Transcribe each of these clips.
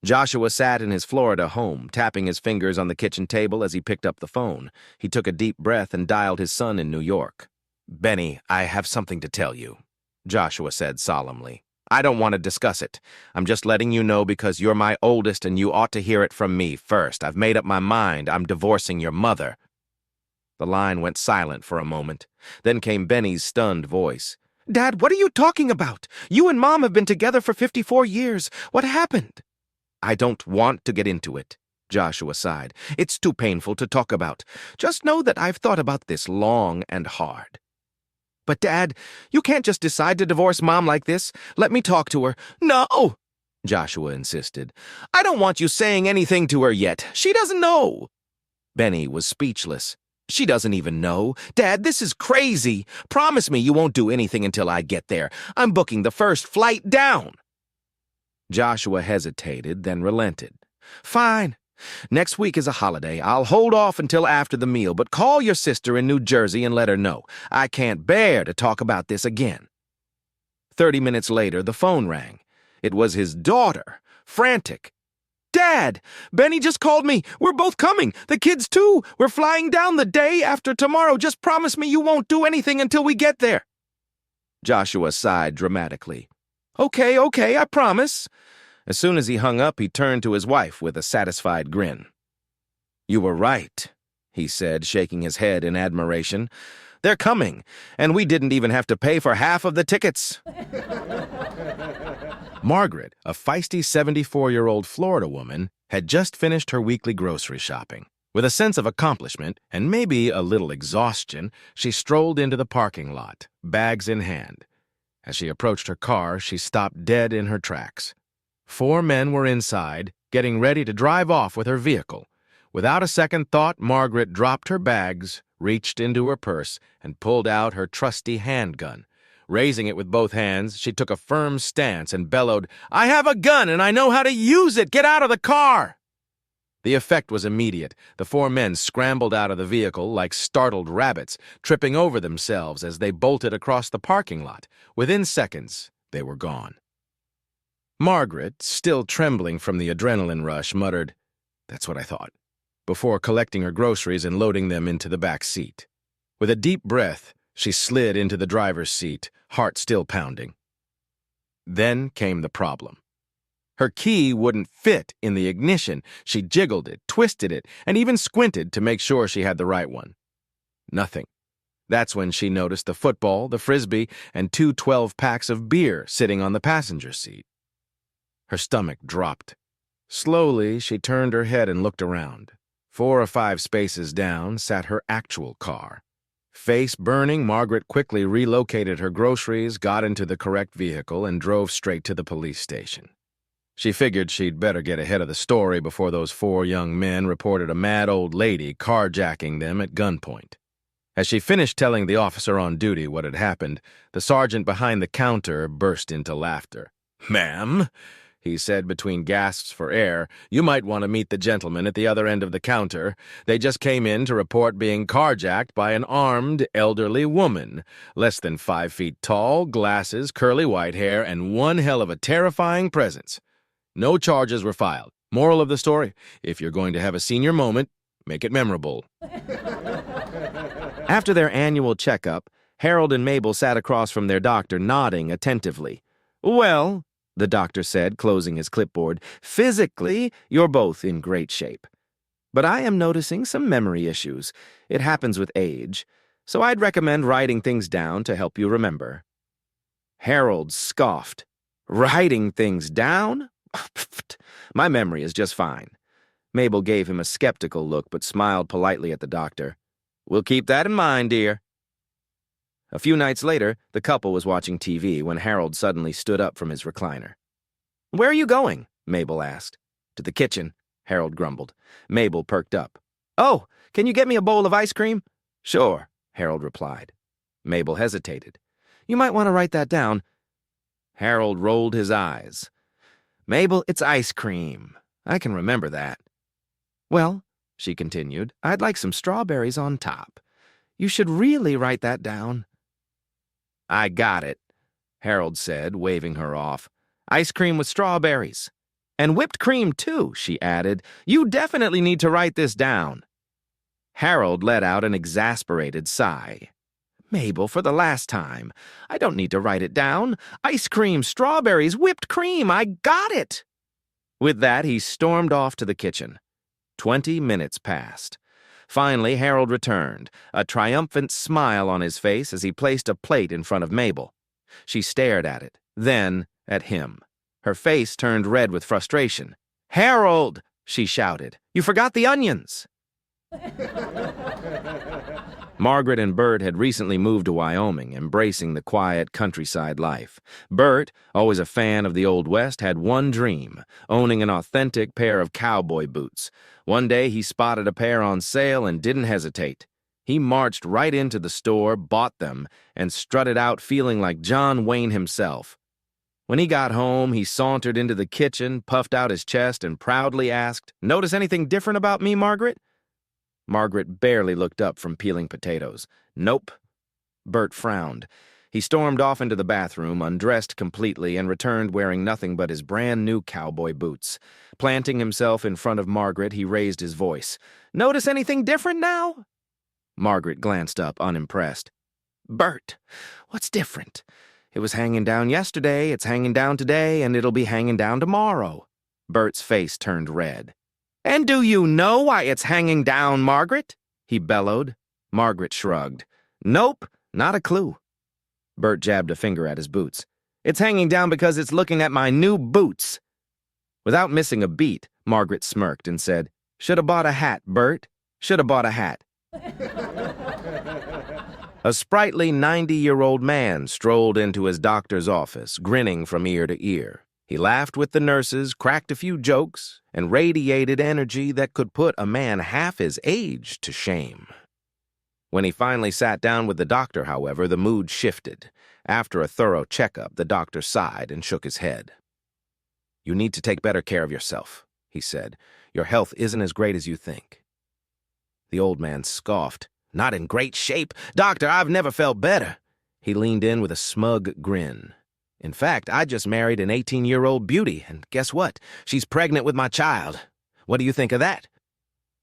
Joshua sat in his Florida home, tapping his fingers on the kitchen table as he picked up the phone. He took a deep breath and dialed his son in New York. "Benny, I have something to tell you," Joshua said solemnly. "I don't want to discuss it. I'm just letting you know because you're my oldest and you ought to hear it from me first. I've made up my mind. I'm divorcing your mother." The line went silent for a moment. Then came Benny's stunned voice. "Dad, what are you talking about? You and Mom have been together for 54 years. What happened?" "I don't want to get into it," Joshua sighed. "It's too painful to talk about. Just know that I've thought about this long and hard." "But, Dad, you can't just decide to divorce Mom like this. Let me talk to her." "No," Joshua insisted. "I don't want you saying anything to her yet. She doesn't know." Benny was speechless. "She doesn't even know. Dad, this is crazy. Promise me you won't do anything until I get there. I'm booking the first flight down." Joshua hesitated, then relented. "Fine. Next week is a holiday. I'll hold off until after the meal, but call your sister in New Jersey and let her know. I can't bear to talk about this again." 30 minutes later, the phone rang. It was his daughter, frantic. "Dad, Benny just called me. We're both coming. The kids too. We're flying down the day after tomorrow. Just promise me you won't do anything until we get there." Joshua sighed dramatically. Okay, I promise." As soon as he hung up, he turned to his wife with a satisfied grin. "You were right," he said, shaking his head in admiration. "They're coming, and we didn't even have to pay for half of the tickets." Margaret, a feisty 74-year-old Florida woman, had just finished her weekly grocery shopping. With a sense of accomplishment, and maybe a little exhaustion, she strolled into the parking lot, bags in hand. As she approached her car, she stopped dead in her tracks. 4 men were inside, getting ready to drive off with her vehicle. Without a second thought, Margaret dropped her bags, reached into her purse, and pulled out her trusty handgun. Raising it with both hands, she took a firm stance and bellowed, "I have a gun and I know how to use it! Get out of the car!" The effect was immediate. The 4 men scrambled out of the vehicle like startled rabbits, tripping over themselves as they bolted across the parking lot. Within seconds, they were gone. Margaret, still trembling from the adrenaline rush, muttered, "That's what I thought," before collecting her groceries and loading them into the back seat. With a deep breath, she slid into the driver's seat, heart still pounding. Then came the problem. Her key wouldn't fit in the ignition. She jiggled it, twisted it, and even squinted to make sure she had the right one. Nothing. That's when she noticed the football, the frisbee, and 2 12-packs of beer sitting on the passenger seat. Her stomach dropped. Slowly, she turned her head and looked around. 4 or 5 spaces down sat her actual car. Face burning, Margaret quickly relocated her groceries, got into the correct vehicle, and drove straight to the police station. She figured she'd better get ahead of the story before those 4 young men reported a mad old lady carjacking them at gunpoint. As she finished telling the officer on duty what had happened, the sergeant behind the counter burst into laughter. "Ma'am," he said between gasps for air, "you might want to meet the gentleman at the other end of the counter. They just came in to report being carjacked by an armed, elderly woman. Less than 5 feet tall, glasses, curly white hair, and one hell of a terrifying presence. No charges were filed. Moral of the story, if you're going to have a senior moment, make it memorable." After their annual checkup, Harold and Mabel sat across from their doctor, nodding attentively. "Well," the doctor said, closing his clipboard, "physically, you're both in great shape. But I am noticing some memory issues. It happens with age, so I'd recommend writing things down to help you remember." Harold scoffed. "Writing things down? My memory is just fine." Mabel gave him a skeptical look but smiled politely at the doctor. "We'll keep that in mind, dear." A few nights later, the couple was watching TV when Harold suddenly stood up from his recliner. "Where are you going?" Mabel asked. "To the kitchen," Harold grumbled. Mabel perked up. "Oh, can you get me a bowl of ice cream?" "Sure," Harold replied. Mabel hesitated. "You might want to write that down." Harold rolled his eyes. "Mabel, it's ice cream. I can remember that." "Well," she continued, "I'd like some strawberries on top. You should really write that down." "I got it," Harold said, waving her off. "Ice cream with strawberries." And whipped cream, too, she added. You definitely need to write this down. Harold let out an exasperated sigh. Mabel, for the last time. I don't need to write it down. Ice cream, strawberries, whipped cream, I got it! With that, he stormed off to the kitchen. 20 minutes passed. Finally, Harold returned, a triumphant smile on his face as he placed a plate in front of Mabel. She stared at it, then at him. Her face turned red with frustration. "Harold!" she shouted. "You forgot the onions!" Margaret and Bert had recently moved to Wyoming, embracing the quiet countryside life. Bert, always a fan of the Old West, had one dream, owning an authentic pair of cowboy boots. One day he spotted a pair on sale and didn't hesitate. He marched right into the store, bought them, and strutted out feeling like John Wayne himself. When he got home, he sauntered into the kitchen, puffed out his chest, and proudly asked, "Notice anything different about me, Margaret?" Margaret barely looked up from peeling potatoes. "Nope." Bert frowned. He stormed off into the bathroom, undressed completely, and returned wearing nothing but his brand-new cowboy boots. Planting himself in front of Margaret, he raised his voice. "Notice anything different now?" Margaret glanced up, unimpressed. "Bert, what's different? It was hanging down yesterday, it's hanging down today, and it'll be hanging down tomorrow." Bert's face turned red. "And do you know why it's hanging down, Margaret?" he bellowed. Margaret shrugged. "Nope, not a clue." Bert jabbed a finger at his boots. "It's hanging down because it's looking at my new boots." Without missing a beat, Margaret smirked and said, "Shoulda bought a hat, Bert. Shoulda bought a hat." A sprightly 90-year-old man strolled into his doctor's office, grinning from ear to ear. He laughed with the nurses, cracked a few jokes, and radiated energy that could put a man half his age to shame. When he finally sat down with the doctor, however, the mood shifted. After a thorough checkup, the doctor sighed and shook his head. "You need to take better care of yourself," he said. "Your health isn't as great as you think." The old man scoffed. "Not in great shape? Doctor, I've never felt better." He leaned in with a smug grin. "In fact, I just married an 18-year-old beauty, and guess what? She's pregnant with my child. What do you think of that?"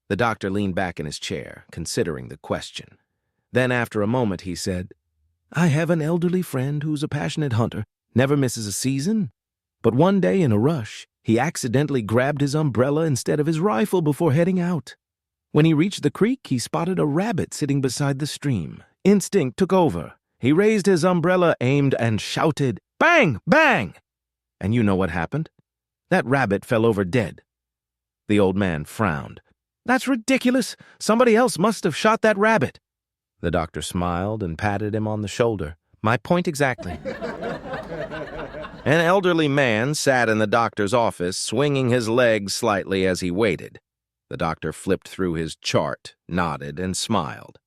The doctor leaned back in his chair, considering the question. Then, after a moment, he said, "I have an elderly friend who's a passionate hunter, never misses a season. But one day, in a rush, he accidentally grabbed his umbrella instead of his rifle before heading out. When he reached the creek, he spotted a rabbit sitting beside the stream. Instinct took over. He raised his umbrella, aimed, and shouted, 'Bang! Bang!' And you know what happened? That rabbit fell over dead." The old man frowned. "That's ridiculous. Somebody else must have shot that rabbit." The doctor smiled and patted him on the shoulder. "My point exactly." An elderly man sat in the doctor's office, swinging his legs slightly as he waited. The doctor flipped through his chart, nodded, and smiled.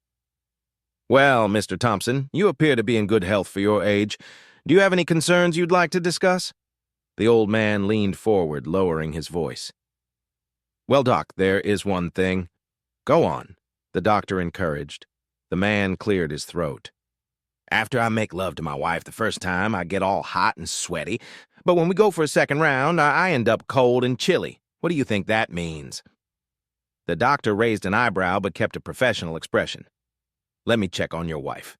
"Well, Mr. Thompson, you appear to be in good health for your age. Do you have any concerns you'd like to discuss?" The old man leaned forward, lowering his voice. "Well, Doc, there is one thing." "Go on," the doctor encouraged. The man cleared his throat. "After I make love to my wife the first time, I get all hot and sweaty. But when we go for a second round, I end up cold and chilly. What do you think that means?" The doctor raised an eyebrow but kept a professional expression. "Let me check on your wife."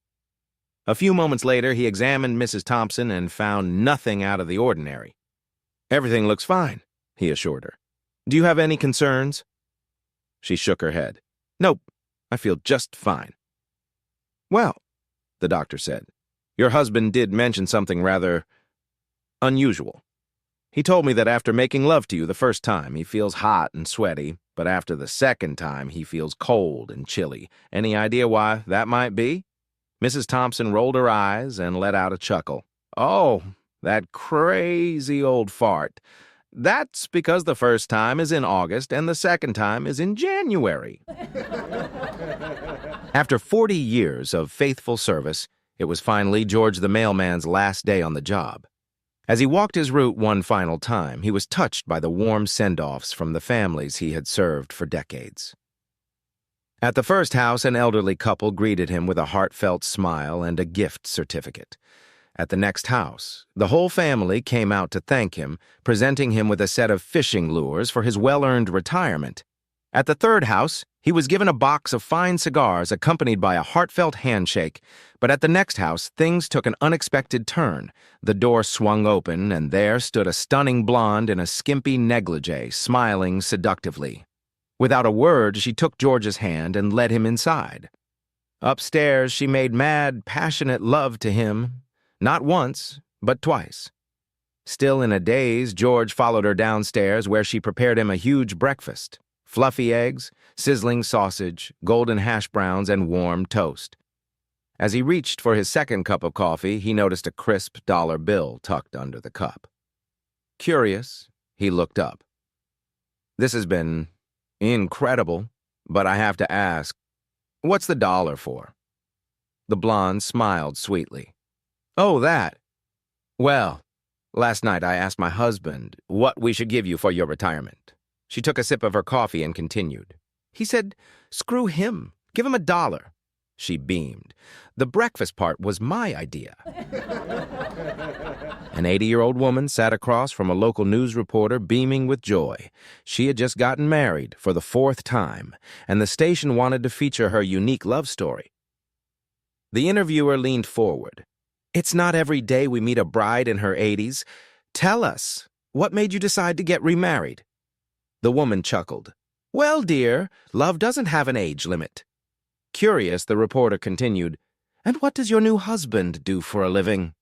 A few moments later, he examined Mrs. Thompson and found nothing out of the ordinary. "Everything looks fine," he assured her. "Do you have any concerns?" She shook her head. "Nope, I feel just fine." "Well," the doctor said, "your husband did mention something rather unusual. He told me that after making love to you the first time, he feels hot and sweaty, but after the second time, he feels cold and chilly. Any idea why that might be?" Mrs. Thompson rolled her eyes and let out a chuckle. "Oh, that crazy old fart. That's because the first time is in August and the second time is in January." After 40 years of faithful service, it was finally George the mailman's last day on the job. As he walked his route one final time, he was touched by the warm send-offs from the families he had served for decades. At the first house, an elderly couple greeted him with a heartfelt smile and a gift certificate. At the next house, the whole family came out to thank him, presenting him with a set of fishing lures for his well-earned retirement. At the third house, he was given a box of fine cigars accompanied by a heartfelt handshake. But at the next house, things took an unexpected turn. The door swung open, and there stood a stunning blonde in a skimpy negligee, smiling seductively. Without a word, she took George's hand and led him inside. Upstairs, she made mad, passionate love to him, not once, but twice. Still in a daze, George followed her downstairs where she prepared him a huge breakfast. Fluffy eggs, sizzling sausage, golden hash browns, and warm toast. As he reached for his second cup of coffee, he noticed a crisp dollar bill tucked under the cup. Curious, he looked up. "This has been incredible, but I have to ask, what's the dollar for?" The blonde smiled sweetly. "Oh, that. Well, last night I asked my husband what we should give you for your retirement." She took a sip of her coffee and continued. "He said, screw him, give him $1. She beamed. "The breakfast part was my idea." An 80-year-old woman sat across from a local news reporter, beaming with joy. She had just gotten married for the 4th time, and the station wanted to feature her unique love story. The interviewer leaned forward. "It's not every day we meet a bride in her 80s. Tell us, what made you decide to get remarried?" The woman chuckled. "Well, dear, love doesn't have an age limit." Curious, the reporter continued, "And what does your new husband do for a living?"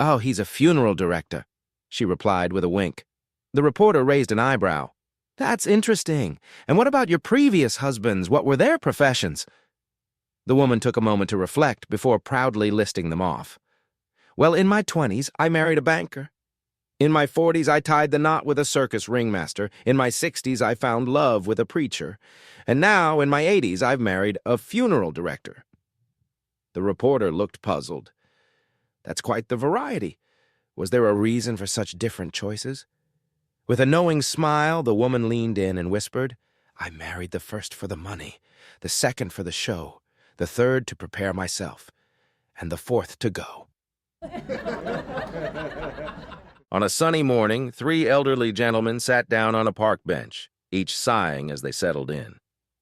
"Oh, he's a funeral director," she replied with a wink. The reporter raised an eyebrow. "That's interesting. And what about your previous husbands? What were their professions?" The woman took a moment to reflect before proudly listing them off. "Well, in my 20s, I married a banker. In my 40s, I tied the knot with a circus ringmaster. In my 60s, I found love with a preacher. And now, in my 80s, I've married a funeral director." The reporter looked puzzled. That's quite the variety. Was there a reason for such different choices? With a knowing smile, the woman leaned in and whispered, "I married the first for the money, the second for the show, the third to prepare myself, and the fourth to go." On a sunny morning, 3 elderly gentlemen sat down on a park bench, each sighing as they settled in.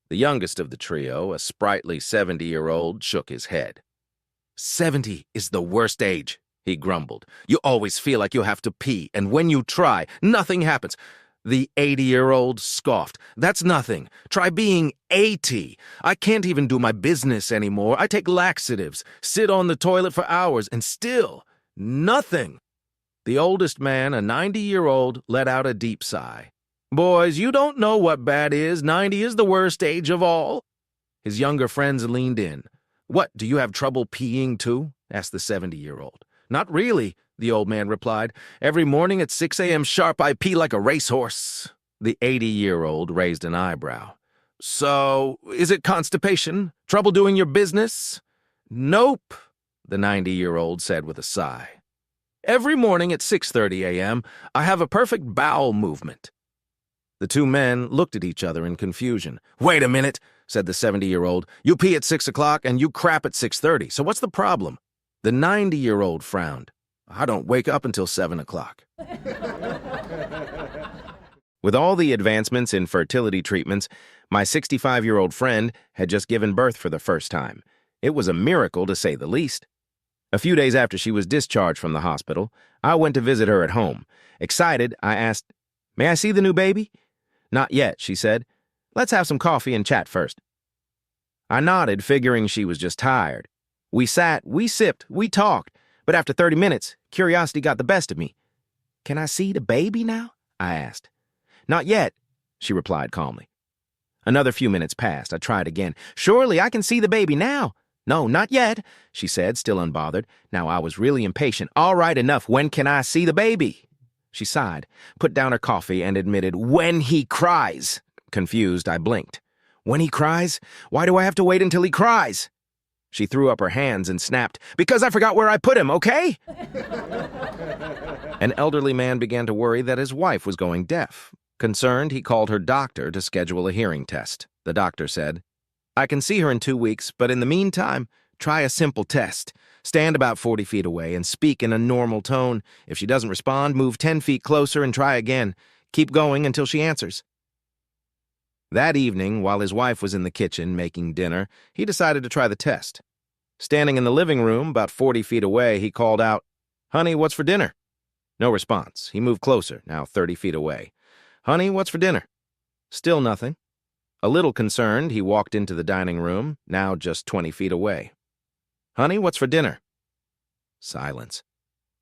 The youngest of the trio, a sprightly 70-year-old, shook his head. "70 is the worst age," he grumbled. "You always feel like you have to pee, and when you try, nothing happens." The 80-year-old scoffed. "That's nothing. Try being 80. I can't even do my business anymore. I take laxatives, sit on the toilet for hours, and still nothing." The oldest man, a 90-year-old, let out a deep sigh. "Boys, you don't know what bad is. 90 is the worst age of all." His younger friends leaned in. "What, do you have trouble peeing too?" asked the 70-year-old. "Not really," the old man replied. "Every morning at 6 a.m. sharp, I pee like a racehorse." The 80-year-old raised an eyebrow. "So, is it constipation? Trouble doing your business?" "Nope," the 90-year-old said with a sigh. "Every morning at 6:30 a.m., I have a perfect bowel movement." The two men looked at each other in confusion. "Wait a minute," said the 70-year-old. "You pee at 6 o'clock and you crap at 6:30, so what's the problem?" The 90-year-old frowned. "I don't wake up until 7 o'clock. With all the advancements in fertility treatments, my 65-year-old friend had just given birth for the first time. It was a miracle, to say the least. A few days after she was discharged from the hospital, I went to visit her at home. Excited, I asked, "May I see the new baby?" "Not yet," she said. "Let's have some coffee and chat first." I nodded, figuring she was just tired. We sat, we sipped, we talked, but after 30 minutes, curiosity got the best of me. "Can I see the baby now?" I asked. "Not yet," she replied calmly. Another few minutes passed. I tried again. "Surely I can see the baby now." "No, not yet," she said, still unbothered. Now I was really impatient. "All right, enough. When can I see the baby?" She sighed, put down her coffee, and admitted, "When he cries." Confused, I blinked. "When he cries? Why do I have to wait until he cries?" She threw up her hands and snapped, "Because I forgot where I put him, okay?" An elderly man began to worry that his wife was going deaf. Concerned, he called her doctor to schedule a hearing test. The doctor said, "I can see her in 2 weeks, but in the meantime, Try a simple test. Stand about 40 feet away and speak in a normal tone. If she doesn't respond, move 10 feet closer and try again. Keep going until she answers." That evening, while his wife was in the kitchen making dinner, he decided to try the test. Standing in the living room, about 40 feet away, he called out, "Honey, what's for dinner?" No response. He moved closer, now 30 feet away. "Honey, what's for dinner?" Still nothing. A little concerned, he walked into the dining room, now just 20 feet away. "Honey, what's for dinner?" Silence.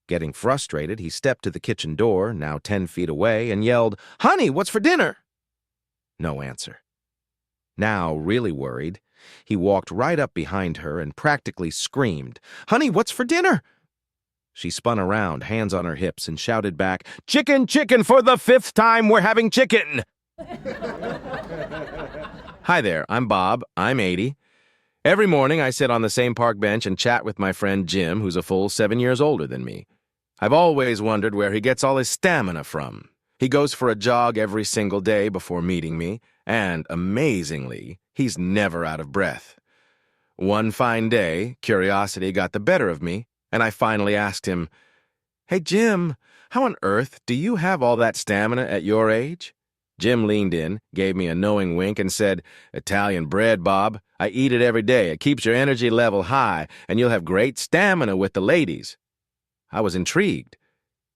Getting frustrated, he stepped to the kitchen door, now 10 feet away, and yelled, "Honey, what's for dinner?" No answer. Now, really worried, he walked right up behind her and practically screamed, "Honey, what's for dinner?" She spun around, hands on her hips, and shouted back, "Chicken, chicken, for the 5th time, we're having chicken!" Hi there, I'm Bob, I'm 80. Every morning I sit on the same park bench and chat with my friend Jim, who's a full 7 years older than me. I've always wondered where he gets all his stamina from. He goes for a jog every single day before meeting me, and, amazingly, he's never out of breath. One fine day, curiosity got the better of me, and I finally asked him, "Hey, Jim, how on earth do you have all that stamina at your age?" Jim leaned in, gave me a knowing wink, and said, "Italian bread, Bob. I eat it every day. It keeps your energy level high, and you'll have great stamina with the ladies." I was intrigued.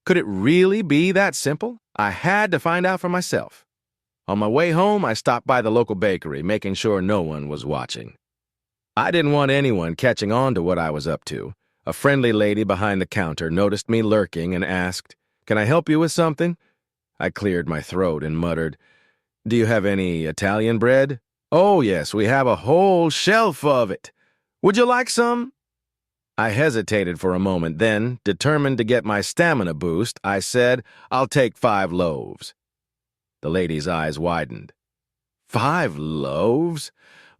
Could it really be that simple? I had to find out for myself. On my way home, I stopped by the local bakery, making sure no one was watching. I didn't want anyone catching on to what I was up to. A friendly lady behind the counter noticed me lurking and asked, "Can I help you with something?" I cleared my throat and muttered, "Do you have any Italian bread?" "Oh, yes, we have a whole shelf of it. Would you like some?" I hesitated for a moment, then, determined to get my stamina boost, I said, "I'll take 5 loaves." The lady's eyes widened. 5 loaves?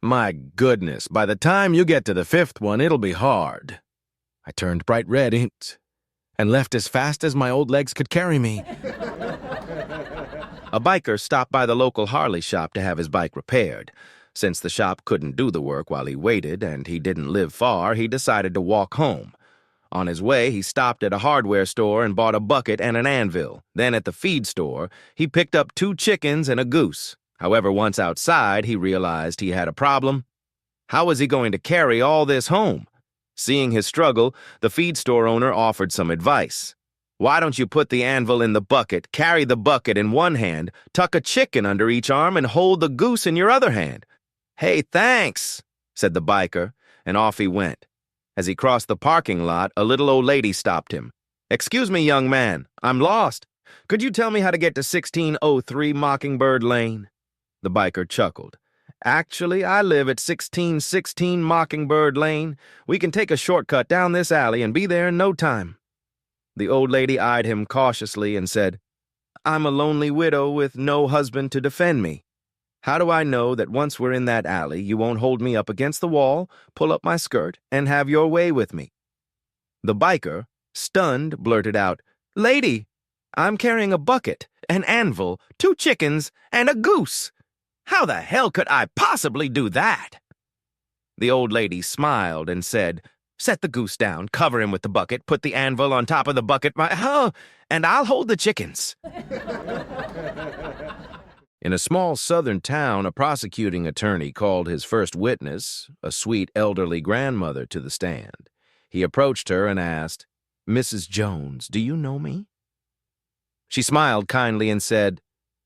My goodness, by the time you get to the 5th one, it'll be hard. I turned bright red and left as fast as my old legs could carry me. A biker stopped by the local Harley shop to have his bike repaired. Since the shop couldn't do the work while he waited and he didn't live far, he decided to walk home. On his way, he stopped at a hardware store and bought a bucket and an anvil. Then at the feed store, he picked up 2 chickens and a goose. However, once outside, he realized he had a problem. How was he going to carry all this home? Seeing his struggle, the feed store owner offered some advice. "Why don't you put the anvil in the bucket, carry the bucket in one hand, tuck a chicken under each arm, and hold the goose in your other hand?" "Hey, thanks," said the biker, and off he went. As he crossed the parking lot, a little old lady stopped him. "Excuse me, young man, I'm lost. Could you tell me how to get to 1603 Mockingbird Lane?" The biker chuckled. "Actually, I live at 1616 Mockingbird Lane. We can take a shortcut down this alley and be there in no time." The old lady eyed him cautiously and said, "I'm a lonely widow with no husband to defend me. How do I know that once we're in that alley, you won't hold me up against the wall, pull up my skirt, and have your way with me?" The biker, stunned, blurted out, "Lady, I'm carrying a bucket, an anvil, 2 chickens, and a goose. How the hell could I possibly do that?" The old lady smiled and said, "Set the goose down, cover him with the bucket, put the anvil on top of the bucket, and I'll hold the chickens." In a small southern town, a prosecuting attorney called his first witness, a sweet elderly grandmother, to the stand. He approached her and asked, "Mrs. Jones, do you know me?" She smiled kindly and said,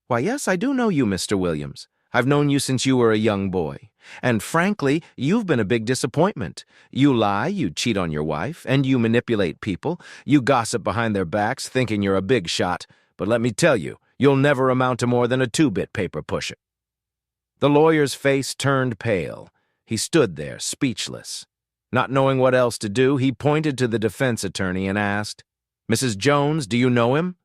"Why, yes, I do know you, Mr. Williams. I've known you since you were a young boy. And frankly, you've been a big disappointment. You lie, you cheat on your wife, and you manipulate people. You gossip behind their backs, thinking you're a big shot. But let me tell you, you'll never amount to more than a 2-bit paper pusher." The lawyer's face turned pale. He stood there, speechless. Not knowing what else to do, he pointed to the defense attorney and asked, "Mrs. Jones, do you know him?"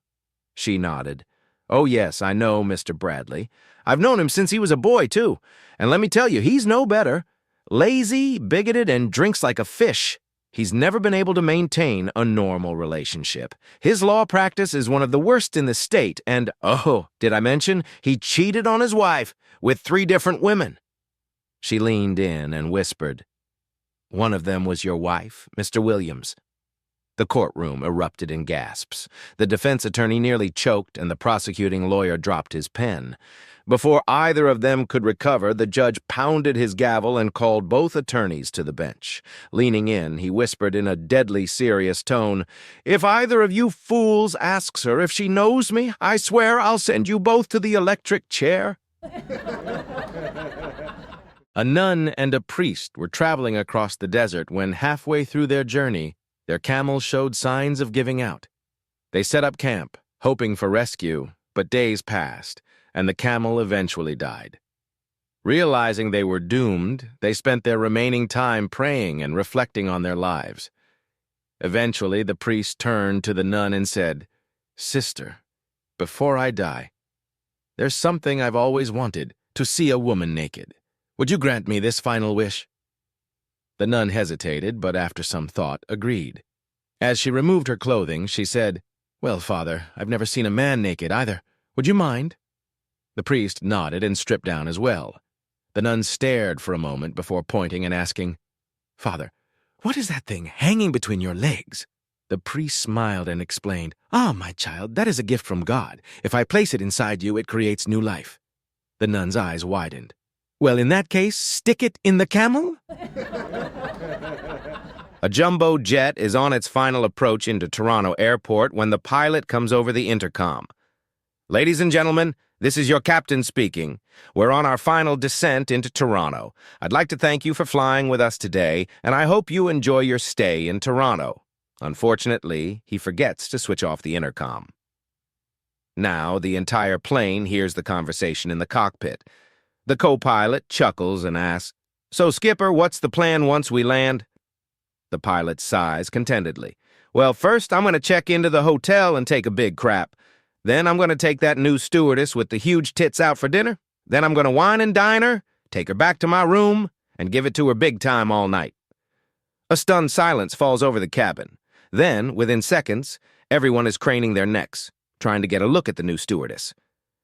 She nodded. "Oh, yes, I know Mr. Bradley. I've known him since he was a boy, too. And let me tell you, he's no better. Lazy, bigoted, and drinks like a fish. He's never been able to maintain a normal relationship. His law practice is one of the worst in the state, and, oh, did I mention, he cheated on his wife with 3 different women." She leaned in and whispered, One of them was your wife, Mr. Williams. The courtroom erupted in gasps. The defense attorney nearly choked, and the prosecuting lawyer dropped his pen. Before either of them could recover, the judge pounded his gavel and called both attorneys to the bench. Leaning in, he whispered in a deadly serious tone, "If either of you fools asks her if she knows me, I swear I'll send you both to the electric chair." A nun and a priest were traveling across the desert when, halfway through their journey, their camels showed signs of giving out. They set up camp, hoping for rescue, but days passed, and the camel eventually died. Realizing they were doomed, they spent their remaining time praying and reflecting on their lives. Eventually, the priest turned to the nun and said, "Sister, before I die, there's something I've always wanted, to see a woman naked. Would you grant me this final wish?" The nun hesitated, but after some thought, agreed. As she removed her clothing, she said, "Well, Father, I've never seen a man naked either. Would you mind?" The priest nodded and stripped down as well. The nun stared for a moment before pointing and asking, "Father, what is that thing hanging between your legs?" The priest smiled and explained, "Ah, my child, that is a gift from God. If I place it inside you, it creates new life." The nun's eyes widened. "Well, in that case, stick it in the camel?" A jumbo jet is on its final approach into Toronto Airport when the pilot comes over the intercom. "Ladies and gentlemen, this is your captain speaking. We're on our final descent into Toronto. I'd like to thank you for flying with us today, and I hope you enjoy your stay in Toronto." Unfortunately, he forgets to switch off the intercom. Now, the entire plane hears the conversation in the cockpit. The co-pilot chuckles and asks, "So, Skipper, what's the plan once we land?" The pilot sighs contentedly. "Well, first I'm going to check into the hotel and take a big crap. Then I'm going to take that new stewardess with the huge tits out for dinner. Then I'm going to wine and dine her, take her back to my room, and give it to her big time all night." A stunned silence falls over the cabin. Then, within seconds, everyone is craning their necks, trying to get a look at the new stewardess.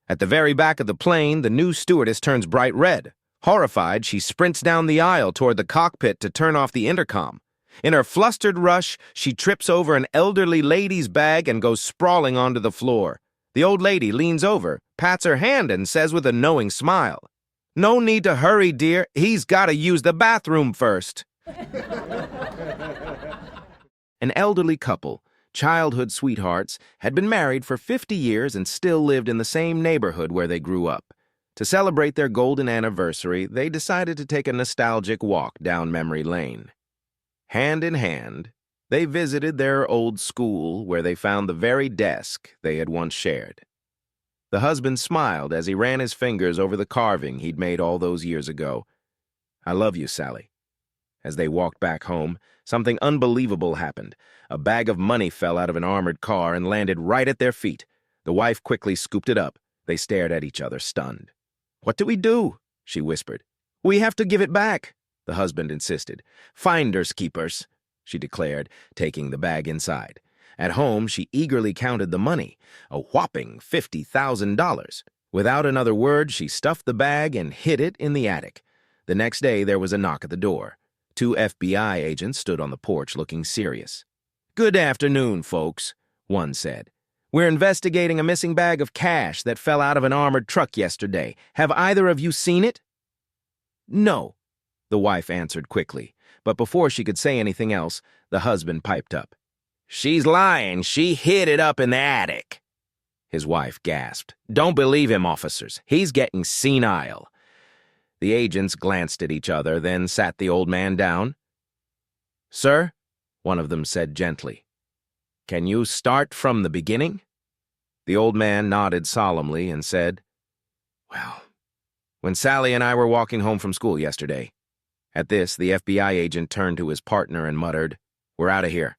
At the very back of the plane, the new stewardess turns bright red. Horrified, she sprints down the aisle toward the cockpit to turn off the intercom. In her flustered rush, she trips over an elderly lady's bag and goes sprawling onto the floor. The old lady leans over, pats her hand, and says with a knowing smile, "No need to hurry, dear. He's got to use the bathroom first." An elderly couple, childhood sweethearts, had been married for 50 years and still lived in the same neighborhood where they grew up. To celebrate their golden anniversary, they decided to take a nostalgic walk down memory lane. Hand in hand, they visited their old school where they found the very desk they had once shared. The husband smiled as he ran his fingers over the carving he'd made all those years ago. "I love you, Sally." As they walked back home, something unbelievable happened. A bag of money fell out of an armored car and landed right at their feet. The wife quickly scooped it up. They stared at each other, stunned. "What do we do?" she whispered. "We have to give it back," the husband insisted. "Finders keepers," she declared, taking the bag inside. At home, she eagerly counted the money, a whopping $50,000. Without another word, she stuffed the bag and hid it in the attic. The next day, there was a knock at the door. 2 FBI agents stood on the porch looking serious. "Good afternoon, folks," one said. "We're investigating a missing bag of cash that fell out of an armored truck yesterday. Have either of you seen it?" "No," the wife answered quickly, but before she could say anything else, the husband piped up. "She's lying. She hid it up in the attic." His wife gasped. "Don't believe him, officers. He's getting senile." The agents glanced at each other, then sat the old man down. "Sir," one of them said gently, "can you start from the beginning?" The old man nodded solemnly and said, "Well, when Sally and I were walking home from school yesterday." At this, the FBI agent turned to his partner and muttered, "We're out of here."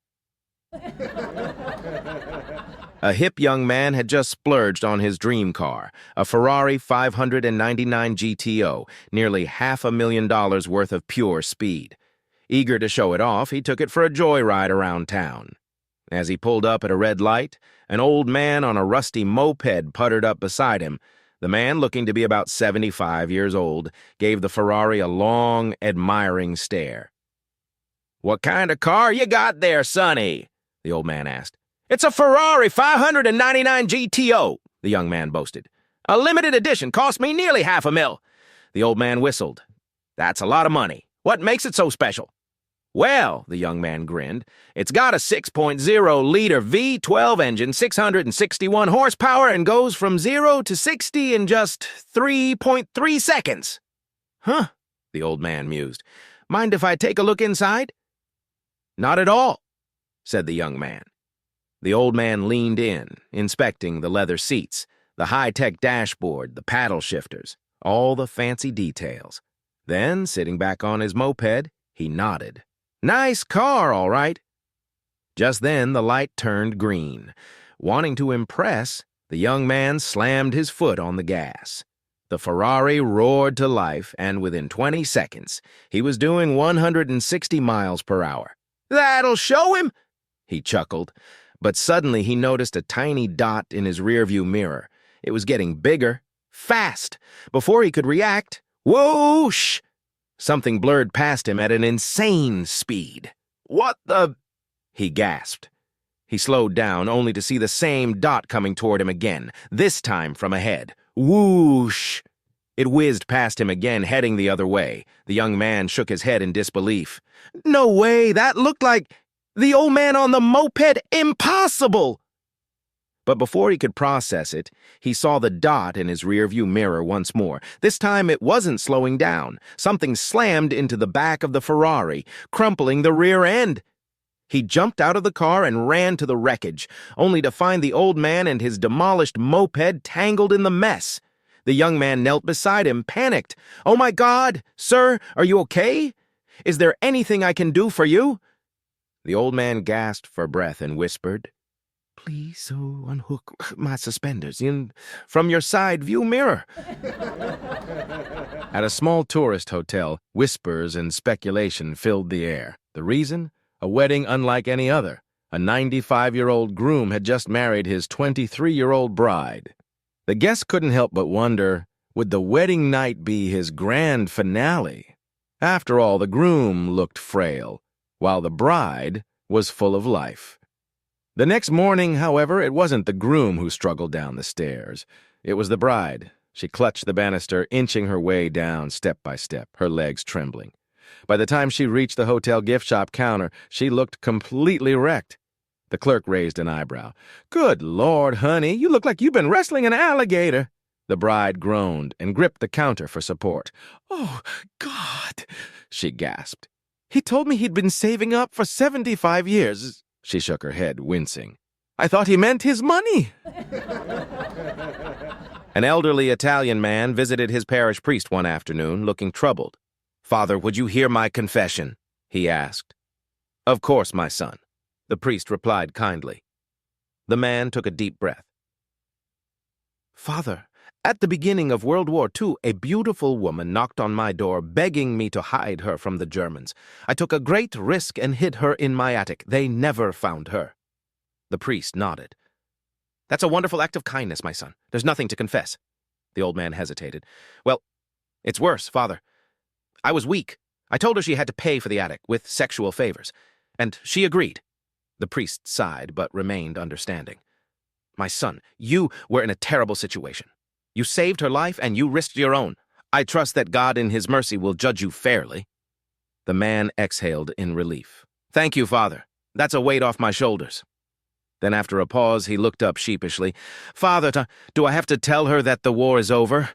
A hip young man had just splurged on his dream car, a Ferrari 599 GTO, nearly $500,000 worth of pure speed. Eager to show it off, he took it for a joyride around town. As he pulled up at a red light, an old man on a rusty moped puttered up beside him. The man, looking to be about 75 years old, gave the Ferrari a long, admiring stare. "What kind of car you got there, Sonny?" the old man asked. "It's a Ferrari 599 GTO, the young man boasted. "A limited edition, cost me nearly $500,000. The old man whistled. "That's a lot of money. What makes it so special?" "Well," the young man grinned, "it's got a 6.0-liter V12 engine, 661 horsepower, and goes from 0 to 60 in just 3.3 seconds. "Huh," the old man mused. "Mind if I take a look inside?" "Not at all," said the young man. The old man leaned in, inspecting the leather seats, the high-tech dashboard, the paddle shifters, all the fancy details. Then, sitting back on his moped, he nodded. "Nice car, all right." Just then, the light turned green. Wanting to impress, the young man slammed his foot on the gas. The Ferrari roared to life, and within 20 seconds, he was doing 160 miles per hour. "That'll show him," he chuckled. But suddenly he noticed a tiny dot in his rearview mirror. It was getting bigger, fast. Before he could react, whoosh! Something blurred past him at an insane speed. "What the—" he gasped. He slowed down, only to see the same dot coming toward him again, this time from ahead. Whoosh! It whizzed past him again, heading the other way. The young man shook his head in disbelief. "No way! That looked like the old man on the moped! Impossible!" But before he could process it, he saw the dot in his rearview mirror once more. This time it wasn't slowing down. Something slammed into the back of the Ferrari, crumpling the rear end. He jumped out of the car and ran to the wreckage, only to find the old man and his demolished moped tangled in the mess. The young man knelt beside him, panicked. "Oh my God! Sir, are you okay? Is there anything I can do for you?" The old man gasped for breath and whispered, "Please unhook my suspenders from your side view mirror." At a small tourist hotel, whispers and speculation filled the air. The reason? A wedding unlike any other. A 95-year-old groom had just married his 23-year-old bride. The guests couldn't help but wonder, would the wedding night be his grand finale? After all, the groom looked frail, while the bride was full of life. The next morning, however, it wasn't the groom who struggled down the stairs. It was the bride. She clutched the banister, inching her way down step by step, her legs trembling. By the time she reached the hotel gift shop counter, she looked completely wrecked. The clerk raised an eyebrow. "Good Lord, honey, you look like you've been wrestling an alligator." The bride groaned and gripped the counter for support. "Oh, God," she gasped. "He told me he'd been saving up for 75 years. She shook her head, wincing. "I thought he meant his money." An elderly Italian man visited his parish priest one afternoon, looking troubled. "Father, would you hear my confession?" he asked. "Of course, my son," the priest replied kindly. The man took a deep breath. "Father, at the beginning of World War II, a beautiful woman knocked on my door, begging me to hide her from the Germans. I took a great risk and hid her in my attic. They never found her." The priest nodded. "That's a wonderful act of kindness, my son. There's nothing to confess." The old man hesitated. "Well, it's worse, Father. I was weak. I told her she had to pay for the attic with sexual favors, and she agreed." The priest sighed, but remained understanding. "My son, you were in a terrible situation. You saved her life, and you risked your own. I trust that God in his mercy will judge you fairly." The man exhaled in relief. "Thank you, Father. That's a weight off my shoulders." Then after a pause, he looked up sheepishly. "Father, do I have to tell her that the war is over?"